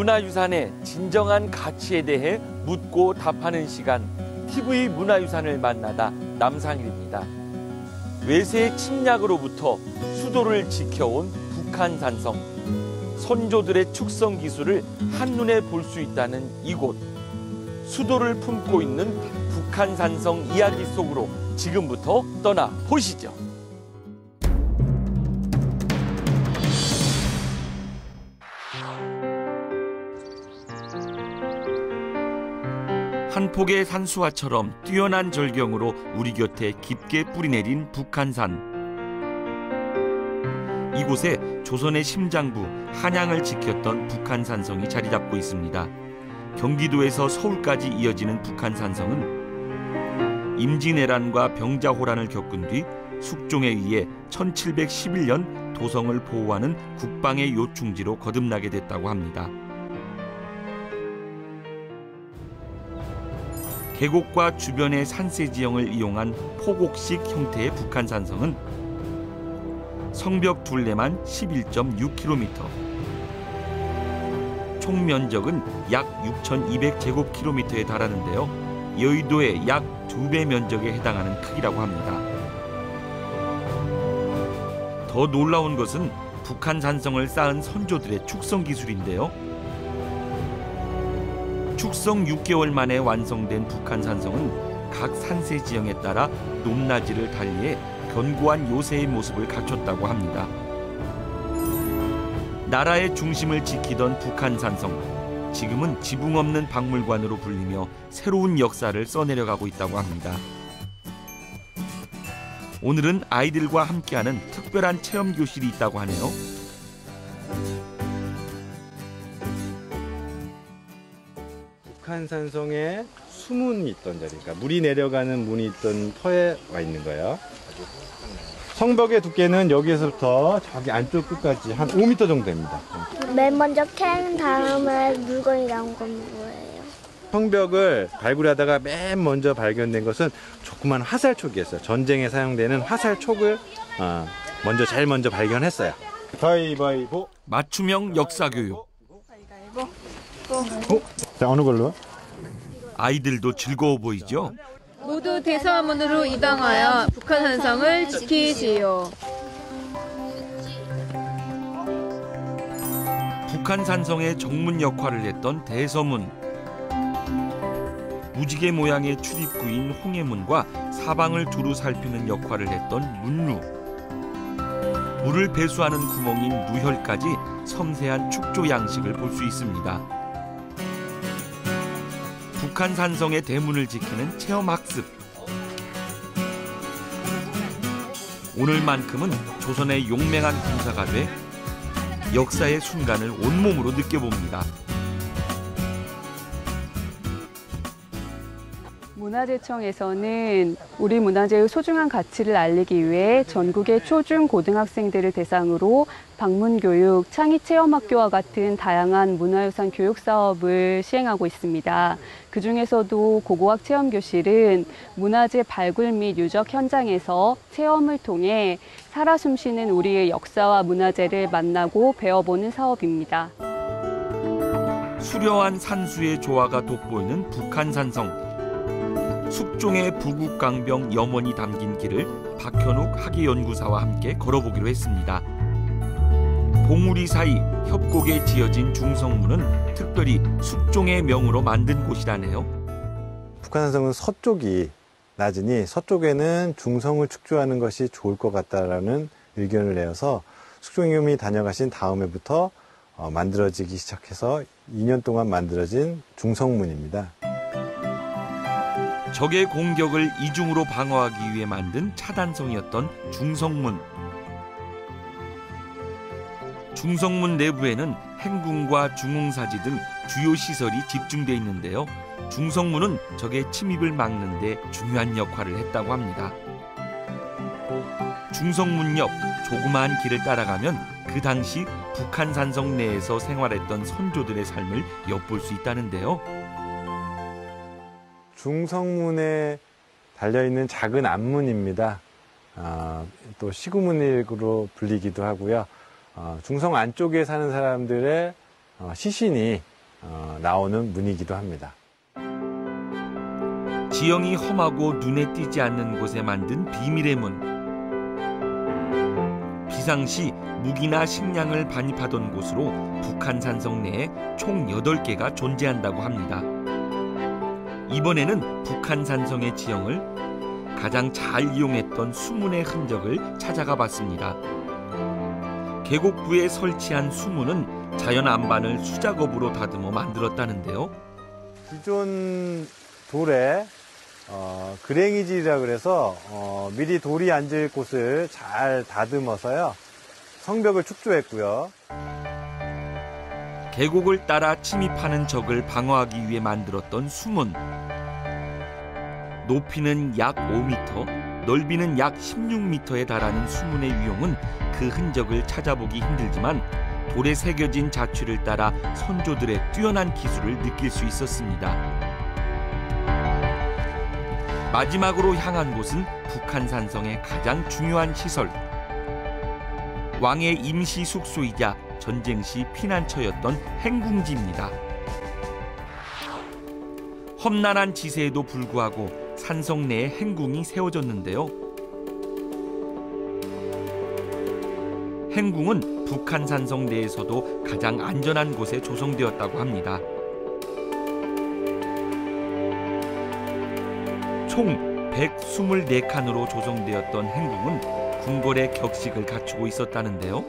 문화유산의 진정한 가치에 대해 묻고 답하는 시간, TV 문화유산을 만나다 남상일입니다. 외세의 침략으로부터 수도를 지켜온 북한 산성. 선조들의 축성 기술을 한눈에 볼 수 있다는 이곳. 수도를 품고 있는 북한 산성 이야기 속으로 지금부터 떠나보시죠. 한 폭의 산수화처럼 뛰어난 절경으로 우리 곁에 깊게 뿌리내린 북한산. 이곳에 조선의 심장부 한양을 지켰던 북한산성이 자리 잡고 있습니다. 경기도에서 서울까지 이어지는 북한산성은 임진왜란과 병자호란을 겪은 뒤 숙종에 의해 1711년 도성을 보호하는 국방의 요충지로 거듭나게 됐다고 합니다. 계곡과 주변의 산세 지형을 이용한 포곡식 형태의 북한산성은 성벽 둘레만 11.6km, 총 면적은 약 6,200제곱킬로미터에 달하는데요. 여의도의 약 2배 면적에 해당하는 크기라고 합니다. 더 놀라운 것은 북한산성을 쌓은 선조들의 축성 기술인데요. 축성 6개월 만에 완성된 북한산성은 각 산세 지형에 따라 높낮이를 달리해 견고한 요새의 모습을 갖췄다고 합니다. 나라의 중심을 지키던 북한산성, 지금은 지붕 없는 박물관으로 불리며 새로운 역사를 써내려가고 있다고 합니다. 오늘은 아이들과 함께하는 특별한 체험 교실이 있다고 하네요. 북한산성에 수문이 있던 자리, 그러니까 물이 내려가는 문이 있던 터에 와 있는 거예요. 성벽의 두께는 여기에서부터 저기 안쪽 끝까지 한 5m 정도 됩니다. 맨 먼저 캔 다음에 물건이 나온 건 뭐예요? 성벽을 발굴하다가 맨 먼저 발견된 것은 조그만 화살촉이었어요. 전쟁에 사용되는 화살촉을 먼저 발견했어요. 가위바위보. 맞춤형 역사교육. 자, 어느 걸로? 아이들도 즐거워 보이죠? 모두 대서문으로 이동하여 북한산성을 지키지요. 북한산성의 정문 역할을 했던 대서문. 무지개 모양의 출입구인 홍해문과 사방을 두루 살피는 역할을 했던 문루. 물을 배수하는 구멍인 누혈까지 섬세한 축조 양식을 볼 수 있습니다. 북한산성의 대문을 지키는 체험학습. 오늘만큼은 조선의 용맹한 군사가 돼 역사의 순간을 온몸으로 느껴봅니다. 문화재청에서는 우리 문화재의 소중한 가치를 알리기 위해 전국의 초중 고등학생들을 대상으로 방문교육, 창의체험학교와 같은 다양한 문화유산 교육 사업을 시행하고 있습니다. 그중에서도 고고학 체험교실은 문화재 발굴 및 유적 현장에서 체험을 통해 살아 숨쉬는 우리의 역사와 문화재를 만나고 배워보는 사업입니다. 수려한 산수의 조화가 돋보이는 북한산성. 숙종의 부국강병 염원이 담긴 길을 박현욱 학예연구사와 함께 걸어보기로 했습니다. 봉우리 사이 협곡에 지어진 중성문은 특별히 숙종의 명으로 만든 곳이라네요. 북한산성은 서쪽이 낮으니 서쪽에는 중성을 축조하는 것이 좋을 것 같다라는 의견을 내어서 숙종님이 다녀가신 다음해부터 만들어지기 시작해서 2년 동안 만들어진 중성문입니다. 적의 공격을 이중으로 방어하기 위해 만든 차단성이었던 중성문. 중성문 내부에는 행궁과 중흥사지 등 주요 시설이 집중돼 있는데요. 중성문은 적의 침입을 막는 데 중요한 역할을 했다고 합니다. 중성문 옆 조그마한 길을 따라가면 그 당시 북한산성 내에서 생활했던 선조들의 삶을 엿볼 수 있다는데요. 중성문에 달려있는 작은 앞문입니다. 또 시구문으로 불리기도 하고요. 중성 안쪽에 사는 사람들의 시신이 나오는 문이기도 합니다. 지형이 험하고 눈에 띄지 않는 곳에 만든 비밀의 문. 비상시 무기나 식량을 반입하던 곳으로 북한 산성 내에 총 8개가 존재한다고 합니다. 이번에는 북한 산성의 지형을 가장 잘 이용했던 수문의 흔적을 찾아가 봤습니다. 계곡부에 설치한 수문은 자연 안반을 수작업으로 다듬어 만들었다는데요. 기존 돌에 그랭이질이라 그래서 미리 돌이 앉을 곳을 잘 다듬어서요. 성벽을 축조했고요. 계곡을 따라 침입하는 적을 방어하기 위해 만들었던 수문. 높이는 약 5m, 넓이는 약 16m에 달하는 수문의 위용은 그 흔적을 찾아보기 힘들지만 돌에 새겨진 자취를 따라 선조들의 뛰어난 기술을 느낄 수 있었습니다. 마지막으로 향한 곳은 북한 산성의 가장 중요한 시설. 왕의 임시 숙소이자 전쟁 시 피난처였던 행궁지입니다. 험난한 지세에도 불구하고 산성 내에 행궁이 세워졌는데요. 행궁은 북한 산성 내에서도 가장 안전한 곳에 조성되었다고 합니다. 총 124칸으로 조성되었던 행궁은 궁궐의 격식을 갖추고 있었다는데요.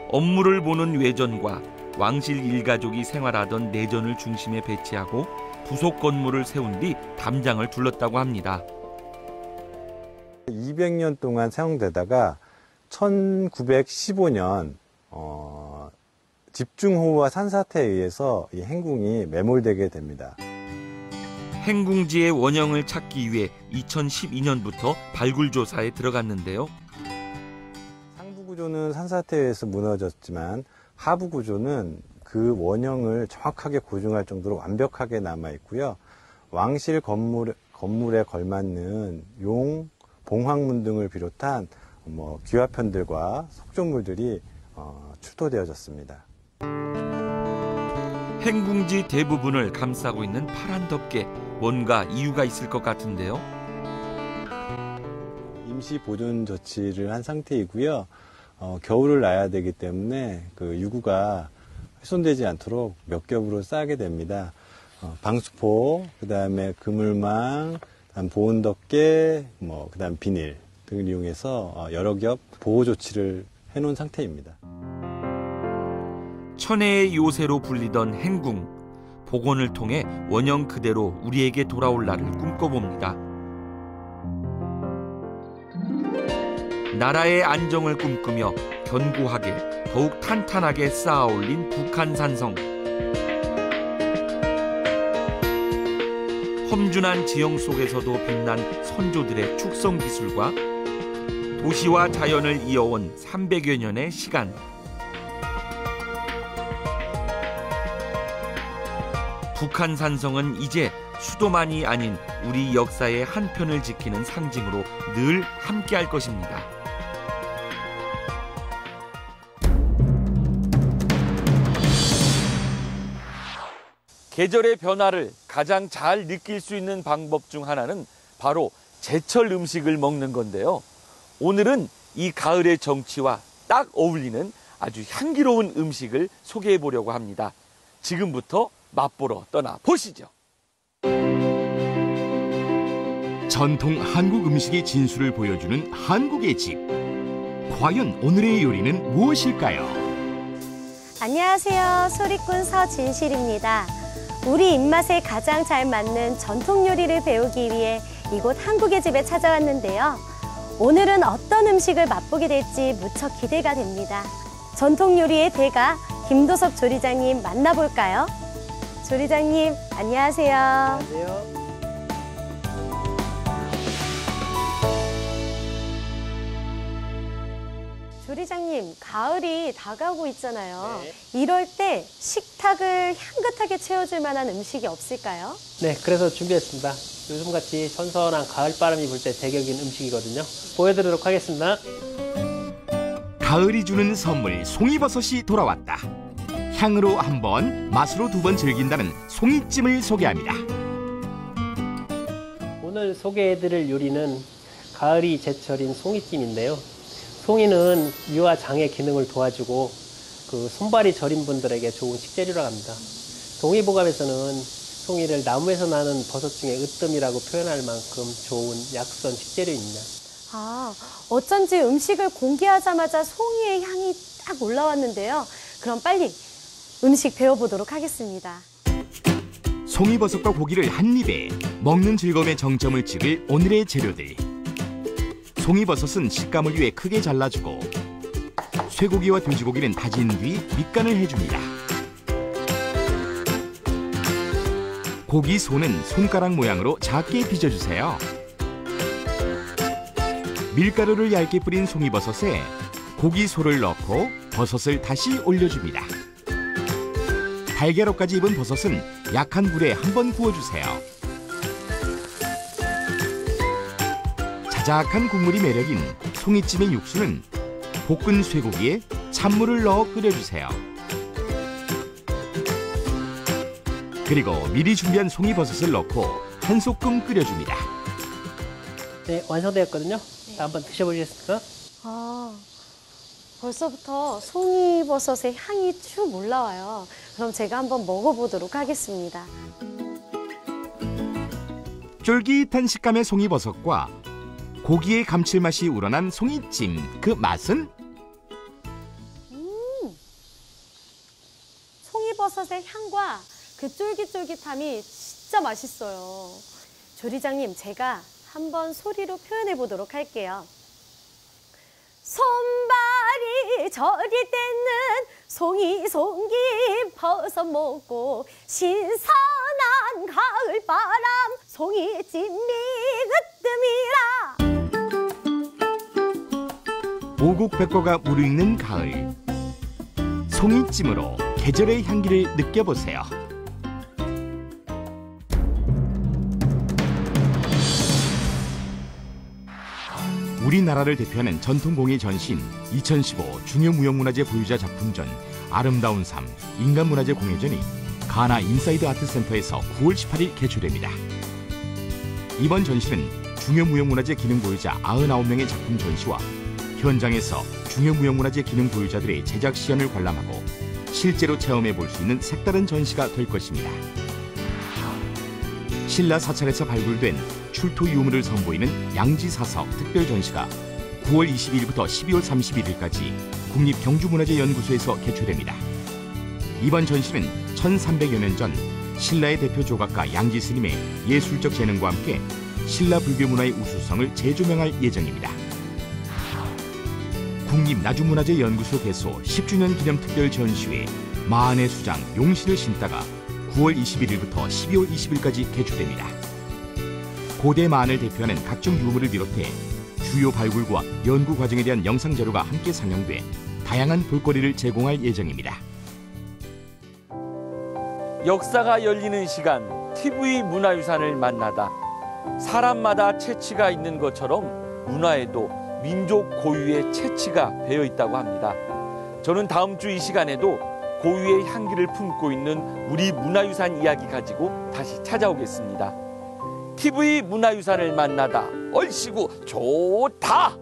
업무를 보는 외전과 왕실 일가족이 생활하던 내전을 중심에 배치하고 부속 건물을 세운 뒤 담장을 둘렀다고 합니다. 200년 동안 사용되다가 1915년 집중호우와 산사태에 의해서 이 행궁이 매몰되게 됩니다. 행궁지의 원형을 찾기 위해 2012년부터 발굴 조사에 들어갔는데요. 상부 구조는 산사태에 의해서 무너졌지만 하부 구조는 그 원형을 정확하게 고증할 정도로 완벽하게 남아 있고요. 왕실 건물에 걸맞는 용, 봉황문 등을 비롯한 귀화편들과 석조물들이 출토되어졌습니다. 행궁지 대부분을 감싸고 있는 파란 덮개, 뭔가 이유가 있을 것 같은데요. 임시 보존 조치를 한 상태이고요. 겨울을 나야 되기 때문에 그 유구가 훼손되지 않도록 몇 겹으로 쌓게 됩니다. 방수포, 그다음에 그물망, 그다음 보온 덮개, 그다음 비닐 등을 이용해서 여러 겹 보호 조치를 해놓은 상태입니다. 천혜의 요새로 불리던 행궁. 복원을 통해 원형 그대로 우리에게 돌아올 날을 꿈꿔봅니다. 나라의 안정을 꿈꾸며 견고하게 더욱 탄탄하게 쌓아올린 북한 산성. 험준한 지형 속에서도 빛난 선조들의 축성 기술과 도시와 자연을 이어온 300여 년의 시간. 북한 산성은 이제 수도만이 아닌 우리 역사의 한 편을 지키는 상징으로 늘 함께할 것입니다. 계절의 변화를 가장 잘 느낄 수 있는 방법 중 하나는 바로 제철 음식을 먹는 건데요. 오늘은 이 가을의 정취와 딱 어울리는 아주 향기로운 음식을 소개해 보려고 합니다. 지금부터 맛보러 떠나보시죠. 전통 한국 음식의 진수를 보여주는 한국의 집. 과연 오늘의 요리는 무엇일까요? 안녕하세요. 소리꾼 서진실입니다. 우리 입맛에 가장 잘 맞는 전통 요리를 배우기 위해 이곳 한국의 집에 찾아왔는데요. 오늘은 어떤 음식을 맛보게 될지 무척 기대가 됩니다. 전통 요리의 대가 김도섭 조리장님 만나볼까요? 조리장님, 안녕하세요. 안녕하세요. 조리장님, 가을이 다가오고 있잖아요. 네. 이럴 때 식탁을 향긋하게 채워줄 만한 음식이 없을까요? 네, 그래서 준비했습니다. 요즘같이 선선한 가을바람이 불 때 제격인 음식이거든요. 보여드리도록 하겠습니다. 가을이 주는 선물 송이버섯이 돌아왔다. 향으로 한 번, 맛으로 두 번 즐긴다는 송이찜을 소개합니다. 오늘 소개해드릴 요리는 가을이 제철인 송이찜인데요. 송이는 위와 장의 기능을 도와주고 손발이 저린 분들에게 좋은 식재료라고 합니다. 동의보감에서는 송이를 나무에서 나는 버섯 중에 으뜸이라고 표현할 만큼 좋은 약선 식재료입니다. 어쩐지 음식을 공개하자마자 송이의 향이 딱 올라왔는데요. 그럼 빨리 음식 배워보도록 하겠습니다. 송이버섯과 고기를 한 입에 먹는 즐거움의 정점을 찍을 오늘의 재료들. 송이버섯은 식감을 위해 크게 잘라주고 쇠고기와 돼지고기는 다진 뒤 밑간을 해줍니다. 고기 소는 손가락 모양으로 작게 빚어주세요. 밀가루를 얇게 뿌린 송이버섯에 고기 소를 넣고 버섯을 다시 올려줍니다. 달걀옷까지 입은 버섯은 약한 불에 한번 구워주세요. 자작한 국물이 매력인 송이찜의 육수는 볶은 쇠고기에 찬물을 넣어 끓여주세요. 그리고 미리 준비한 송이버섯을 넣고 한 소끔 끓여줍니다. 네, 완성되었거든요. 한번 드셔보시겠습니까? 벌써부터 송이버섯의 향이 쭉 올라와요. 그럼 제가 한번 먹어보도록 하겠습니다. 쫄깃한 식감의 송이버섯과 고기의 감칠맛이 우러난 송이찜, 그 맛은? 송이버섯의 향과 그 쫄깃쫄깃함이 진짜 맛있어요. 조리장님, 제가 한번 소리로 표현해 보도록 할게요. 손발이 저리 떼는 송이 버섯 먹고 신선한 가을바람 송이찜이 으뜸이라. 오곡백과가 무르익는 가을. 송이찜으로 계절의 향기를 느껴보세요. 우리나라를 대표하는 전통공예 전시인 2015 중요무형문화재 보유자 작품전 아름다운 삶 인간문화재 공예전이 가나 인사이드 아트센터에서 9월 18일 개최됩니다. 이번 전시는 중요무형문화재 기능 보유자 99명의 작품 전시와 현장에서 중요무형문화재 기능 보유자들의 제작 시연을 관람하고 실제로 체험해 볼 수 있는 색다른 전시가 될 것입니다. 신라 사찰에서 발굴된 출토 유물을 선보이는 양지사석 특별 전시가 9월 22일부터 12월 31일까지 국립경주문화재연구소에서 개최됩니다. 이번 전시는 1300여 년 전 신라의 대표 조각가 양지스님의 예술적 재능과 함께 신라 불교문화의 우수성을 재조명할 예정입니다. 국립나주문화재연구소 개소 10주년 기념 특별 전시회 마한의 수장 용신을 신다가 9월 21일부터 12월 20일까지 개최됩니다. 고대 마한을 대표하는 각종 유물을 비롯해 주요 발굴과 연구 과정에 대한 영상 자료가 함께 상영돼 다양한 볼거리를 제공할 예정입니다. 역사가 열리는 시간, TV 문화유산을 만나다. 사람마다 채취가 있는 것처럼 문화에도 민족 고유의 채취가 배어 있다고 합니다. 저는 다음 주 이 시간에도 고유의 향기를 품고 있는 우리 문화유산 이야기 가지고 다시 찾아오겠습니다. TV 문화유산을 만나다 얼씨구 좋다.